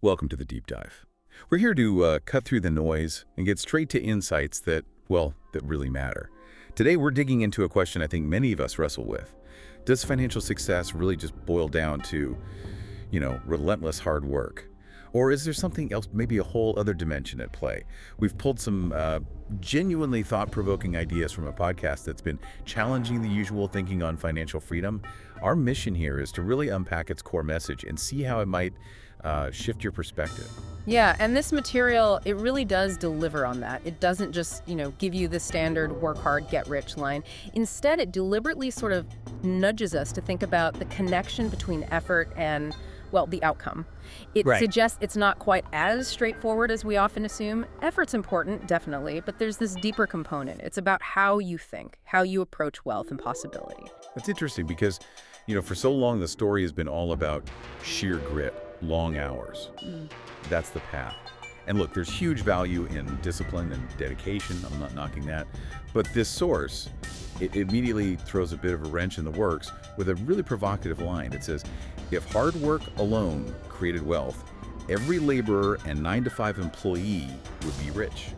Welcome to the Deep Dive. We're here to cut through the noise and get straight to insights that, well, that really matter. Today, we're digging into a question I think many of us wrestle with. Does financial success really just boil down to, relentless hard work? Or is there something else, maybe a whole other dimension at play? We've pulled some genuinely thought-provoking ideas from a podcast that's been challenging the usual thinking on financial freedom. Our mission here is to really unpack its core message and see how it might shift your perspective. Yeah, and this material, it really does deliver on that. It doesn't just, give you the standard work hard, get rich line. Instead, it deliberately sort of nudges us to think about the connection between effort and, well, the outcome. It suggests it's not quite as straightforward as we often assume. Effort's important, definitely, but there's this deeper component. It's about how you think, how you approach wealth and possibility. That's interesting because, for so long the story has been all about sheer grit, long hours. That's the path. And look, there's huge value in discipline and dedication. I'm not knocking that. But this source, it immediately throws a bit of a wrench in the works with a really provocative line. It says, if hard work alone created wealth, every laborer and 9-to-5 employee would be rich.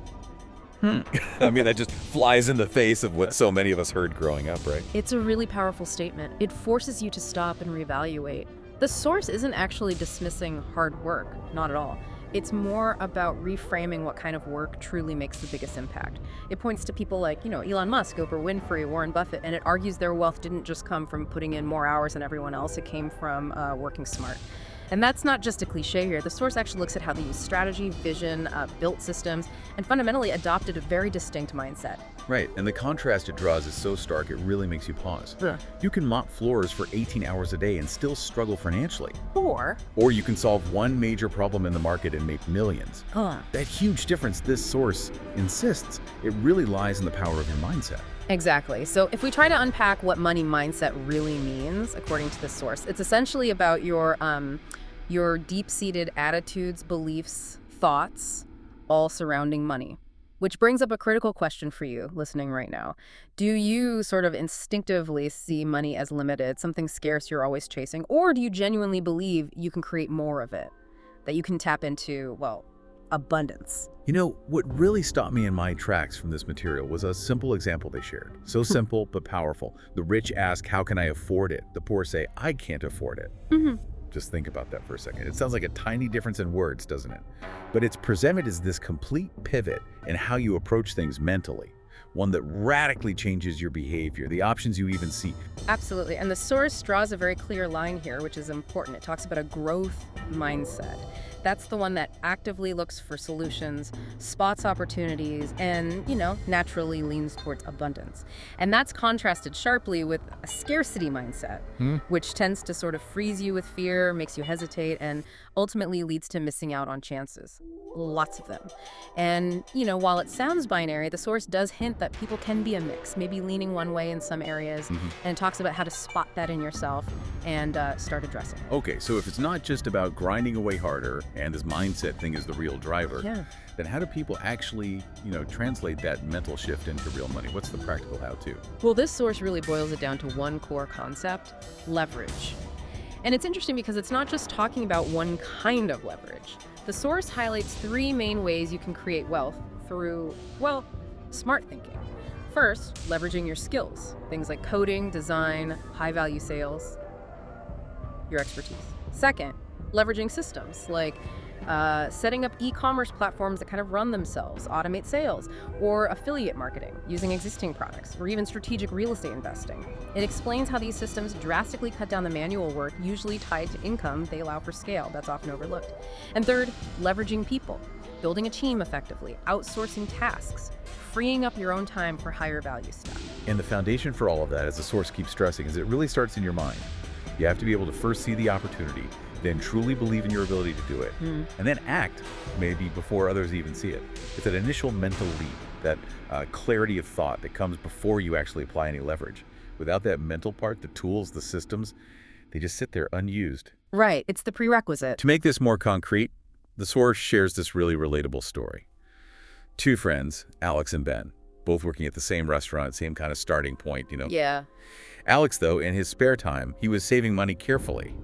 I mean, that just flies in the face of what so many of us heard growing up, right? It's a really powerful statement. It forces you to stop and reevaluate. The source isn't actually dismissing hard work, not at all. It's more about reframing what kind of work truly makes the biggest impact. It points to people like, Elon Musk, Oprah Winfrey, Warren Buffett, and it argues their wealth didn't just come from putting in more hours than everyone else. It came from working smart. And that's not just a cliche here. The source actually looks at how they use strategy, vision, built systems, and fundamentally adopted a very distinct mindset. Right, and the contrast it draws is so stark, it really makes you pause. Yeah. You can mop floors for 18 hours a day and still struggle financially. Or you can solve one major problem in the market and make millions. That huge difference this source insists, it really lies in the power of your mindset. Exactly. So if we try to unpack what money mindset really means, according to the source, it's essentially about your deep-seated attitudes, beliefs, thoughts, all surrounding money. Which brings up a critical question for you listening right now. Do you sort of instinctively see money as limited, something scarce you're always chasing, or do you genuinely believe you can create more of it, that you can tap into, abundance? What really stopped me in my tracks from this material was a simple example they shared. So simple, but powerful. The rich ask, how can I afford it? The poor say, I can't afford it. Just think about that for a second. It sounds like a tiny difference in words, doesn't it? But it's presented as this complete pivot in how you approach things mentally. One that radically changes your behavior, the options you even see. Absolutely. And the source draws a very clear line here, which is important. It talks about a growth mindset. That's the one that actively looks for solutions, spots opportunities, and, naturally leans towards abundance. And that's contrasted sharply with a scarcity mindset, which tends to sort of freeze you with fear, makes you hesitate, and ultimately leads to missing out on chances. Lots of them. And, while it sounds binary, the source does hint that people can be a mix, maybe leaning one way in some areas, and it talks about how to spot that in yourself and start addressing it. Okay, so if it's not just about grinding away harder and this mindset thing is the real driver, then how do people actually, translate that mental shift into real money? What's the practical how-to? Well, this source really boils it down to one core concept: leverage. And it's interesting because it's not just talking about one kind of leverage. The source highlights 3 main ways you can create wealth through, smart thinking. First, leveraging your skills, things like coding, design, high-value sales, your expertise. Second, leveraging systems like setting up e-commerce platforms that kind of run themselves, automate sales, or affiliate marketing using existing products, or even strategic real estate investing. It explains how these systems drastically cut down the manual work usually tied to income. They allow for scale. That's often overlooked. And third, leveraging people, building a team effectively, outsourcing tasks, freeing up your own time for higher value stuff. And the foundation for all of that, as the source keeps stressing, is it really starts in your mind. You have to be able to first see the opportunity, then truly believe in your ability to do it, and then act, maybe before others even see it. It's that initial mental leap, that clarity of thought that comes before you actually apply any leverage. Without that mental part, the tools, the systems, they just sit there unused. Right, it's the prerequisite. To make this more concrete, the source shares this really relatable story. 2 friends, Alex and Ben, both working at the same restaurant, same kind of starting point, Yeah. Alex, though, in his spare time, he was saving money carefully,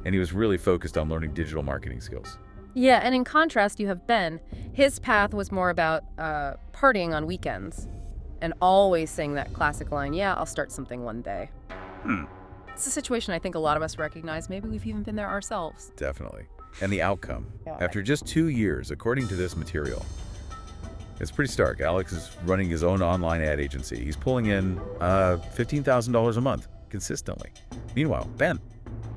and he was really focused on learning digital marketing skills. Yeah, and in contrast, you have Ben. His path was more about partying on weekends and always saying that classic line, yeah, I'll start something one day. Hmm. It's a situation I think a lot of us recognize. Maybe we've even been there ourselves. Definitely. And the outcome. Yeah. After just 2 years, according to this material, it's pretty stark. Alex is running his own online ad agency. He's pulling in $15,000 a month consistently. Meanwhile, Ben,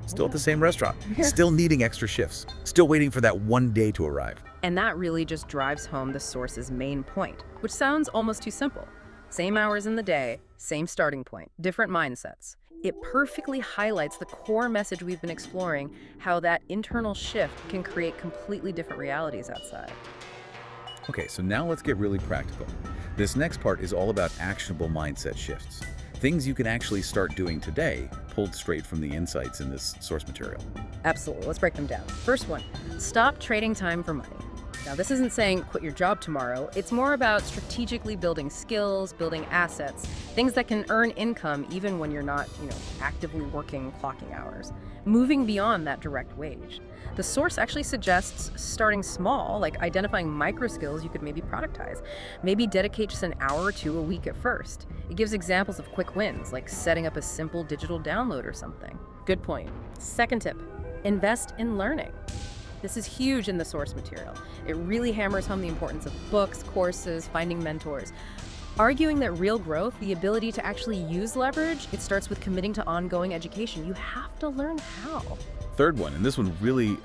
still at the same restaurant, still needing extra shifts, still waiting for that one day to arrive. And that really just drives home the source's main point, which sounds almost too simple. Same hours in the day, same starting point, different mindsets. It perfectly highlights the core message we've been exploring, how that internal shift can create completely different realities outside. Okay, so now let's get really practical. This next part is all about actionable mindset shifts. Things you can actually start doing today, pulled straight from the insights in this source material. Absolutely. Let's break them down. First one, stop trading time for money. Now, this isn't saying quit your job tomorrow. It's more about strategically building skills, building assets, things that can earn income even when you're not, actively working clocking hours. Moving beyond that direct wage. The source actually suggests starting small, like identifying micro skills you could maybe productize. Maybe dedicate just an hour or two a week at first. It gives examples of quick wins, like setting up a simple digital download or something. Good point. Second tip, invest in learning. This is huge in the source material. It really hammers home the importance of books, courses, finding mentors. Arguing that real growth, the ability to actually use leverage, it starts with committing to ongoing education. You have to learn how. Third one, and this one really,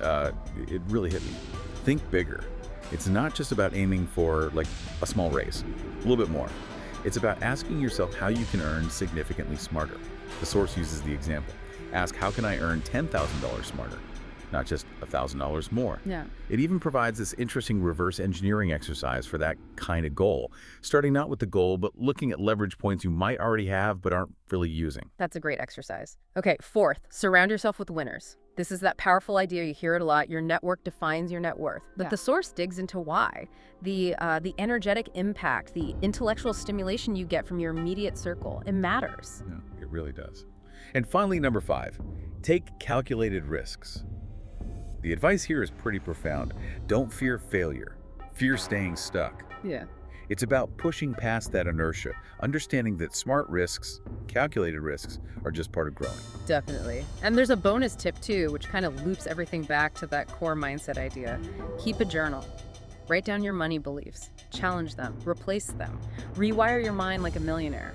it really hit me. Think bigger. It's not just about aiming for like a small raise, a little bit more. It's about asking yourself how you can earn significantly smarter. The source uses the example. Ask, how can I earn $10,000 smarter? Not just $1,000 more. Yeah. It even provides this interesting reverse engineering exercise for that kind of goal, starting not with the goal, but looking at leverage points you might already have but aren't really using. That's a great exercise. Okay, fourth, surround yourself with winners. This is that powerful idea, you hear it a lot, your network defines your net worth. But the source digs into why. The energetic impact, the intellectual stimulation you get from your immediate circle, it matters. Yeah, it really does. And finally, number 5, take calculated risks. The advice here is pretty profound. Don't fear failure. Fear staying stuck. Yeah. It's about pushing past that inertia, understanding that smart risks, calculated risks, are just part of growing. Definitely. And there's a bonus tip too, which kind of loops everything back to that core mindset idea. Keep a journal. Write down your money beliefs. Challenge them. Replace them. Rewire your mind like a millionaire.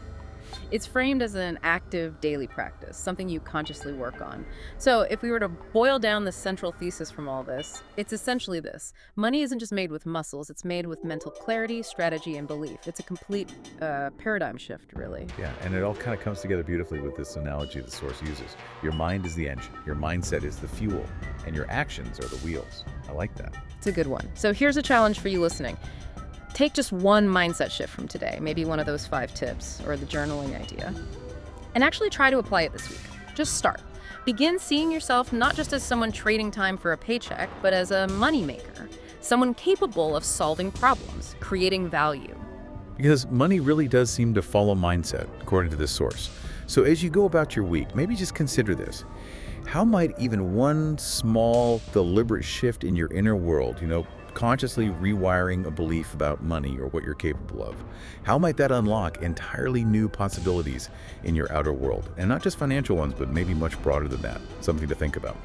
It's framed as an active daily practice, something you consciously work on. So if we were to boil down the central thesis from all this, it's essentially this. Money isn't just made with muscles, it's made with mental clarity, strategy, and belief. It's a complete paradigm shift, really. Yeah, and it all kind of comes together beautifully with this analogy the source uses. Your mind is the engine, your mindset is the fuel, and your actions are the wheels. I like that. It's a good one. So here's a challenge for you listening. Take just one mindset shift from today, maybe one of those 5 tips or the journaling idea, and actually try to apply it this week. Just start. Begin seeing yourself not just as someone trading time for a paycheck, but as a moneymaker, someone capable of solving problems, creating value. Because money really does seem to follow mindset, according to this source. So as you go about your week, maybe just consider this. How might even one small, deliberate shift in your inner world, consciously rewiring a belief about money or what you're capable of, how might that unlock entirely new possibilities in your outer world? And not just financial ones, but maybe much broader than that. Something to think about.